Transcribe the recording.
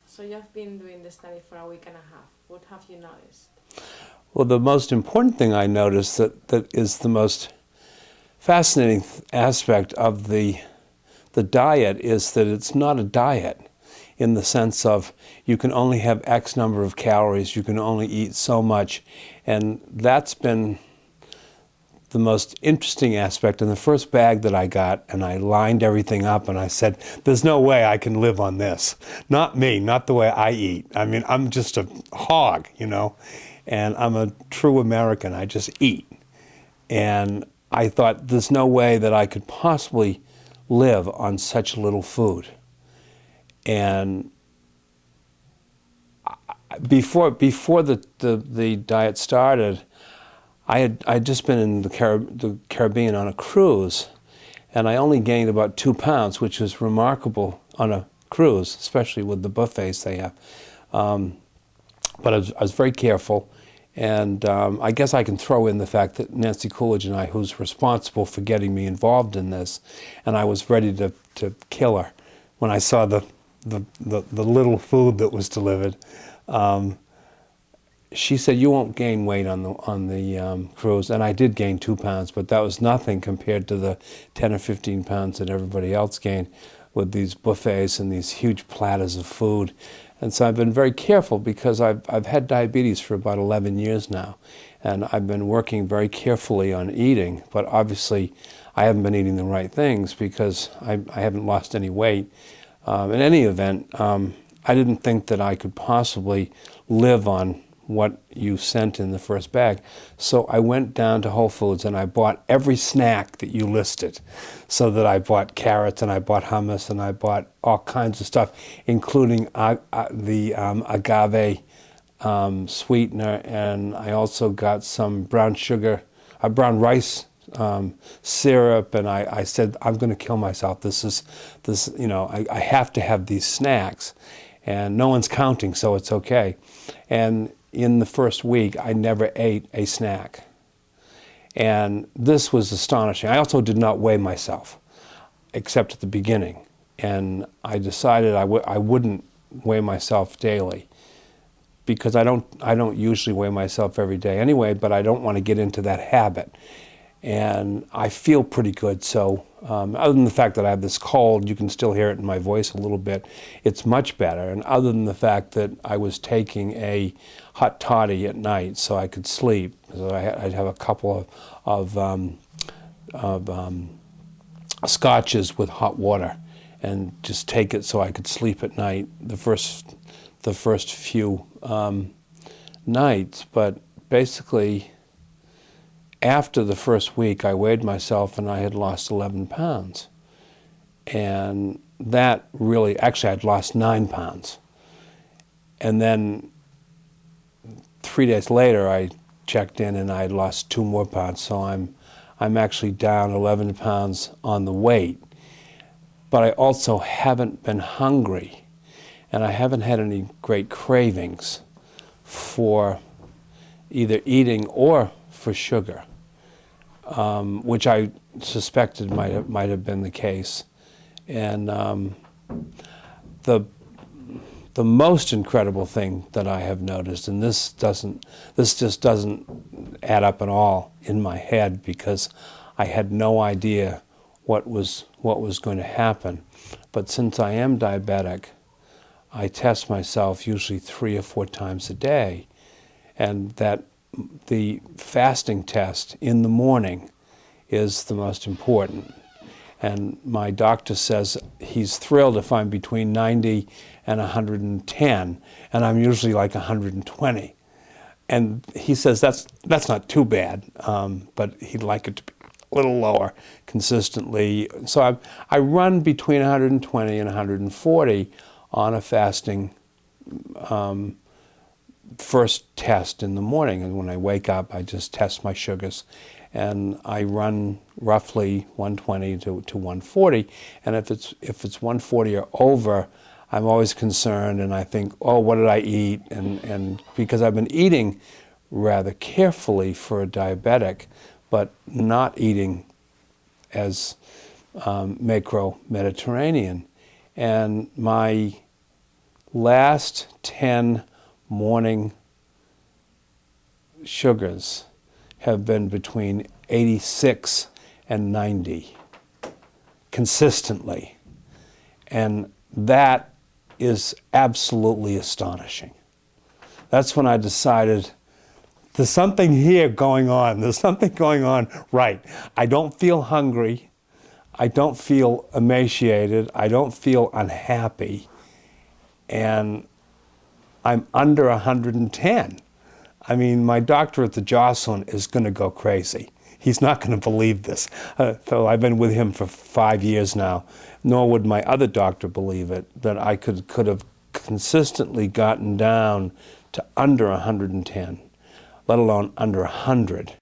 So you have been doing the study for a week and a half. What have you noticed? Well, the most important thing I noticed that is the most fascinating aspect of the diet is that it's not a diet in the sense of you can only have X number of calories, you can only eat so much, and that's been the most interesting aspect. In the first bag that I got, and I lined everything up and I said, there's no way I can live on this. Not me, not the way I eat. I mean, I'm just a hog, you know, and I'm a true American. I just eat. And I thought, there's no way that I could possibly live on such little food. And before the diet started, I'd just been in the Caribbean on a cruise, and I only gained about 2 pounds, which was remarkable on a cruise, especially with the buffets they have. But I was very careful, and I guess I can throw in the fact that Nancy Coolidge and I, who's responsible for getting me involved in this, and I was ready to kill her when I saw the little food that was delivered. She said, you won't gain weight on the cruise, and I did gain 2 pounds, but that was nothing compared to the 10 or 15 pounds that everybody else gained with these buffets and these huge platters of food. And so I've been very careful because I've had diabetes for about 11 years now, and I've been working very carefully on eating, but obviously I haven't been eating the right things because I haven't lost any weight. In any event, I didn't think that I could possibly live on what you sent in the first bag. So I went down to Whole Foods and I bought every snack that you listed. So that I bought carrots and I bought hummus and I bought all kinds of stuff, including the agave sweetener, and I also got some brown rice syrup, and I said, I'm going to kill myself. You know, I have to have these snacks, and no one's counting, so it's okay. And in the first week, I never ate a snack. And this was astonishing. I also did not weigh myself, except at the beginning. And I decided I wouldn't weigh myself daily, because I don't usually weigh myself every day anyway, but I don't want to get into that habit. And I feel pretty good, so other than the fact that I have this cold, you can still hear it in my voice a little bit, it's much better. And other than the fact that I was taking a hot toddy at night so I could sleep, so I'd have a couple of scotches with hot water and just take it so I could sleep at night the first few nights. But basically, after the first week, I weighed myself and I had lost 11 pounds. And that really, actually I'd lost 9 pounds. And then 3 days later, I checked in and I had lost 2 more pounds. So I'm actually down 11 pounds on the weight. But I also haven't been hungry, and I haven't had any great cravings for either eating or for sugar, which I suspected might have been the case. And the most incredible thing that I have noticed, and this just doesn't add up at all in my head because I had no idea what was going to happen. But since I am diabetic, I test myself usually 3 or 4 times a day, and that the fasting test in the morning is the most important. And my doctor says he's thrilled if I'm between 90 and 110, and I'm usually like 120. And he says that's not too bad, but he'd like it to be a little lower consistently. So I run between 120 and 140 on a fasting first test in the morning. And when I wake up, I just test my sugars. And I run roughly 120 to 140. And if it's 140 or over, I'm always concerned, and I think, oh, what did I eat? And because I've been eating rather carefully for a diabetic, but not eating as macro-Mediterranean. And my last 10 morning sugars have been between 86 and 90 consistently. And that is absolutely astonishing. That's when I decided there's something here going on. There's something going on right. I don't feel hungry. I don't feel emaciated. I don't feel unhappy. And I'm under 110. I mean, my doctor at the Jocelyn is going to go crazy. He's not going to believe this. So I've been with him for 5 years now, nor would my other doctor believe it, that I could have consistently gotten down to under 110, let alone under 100.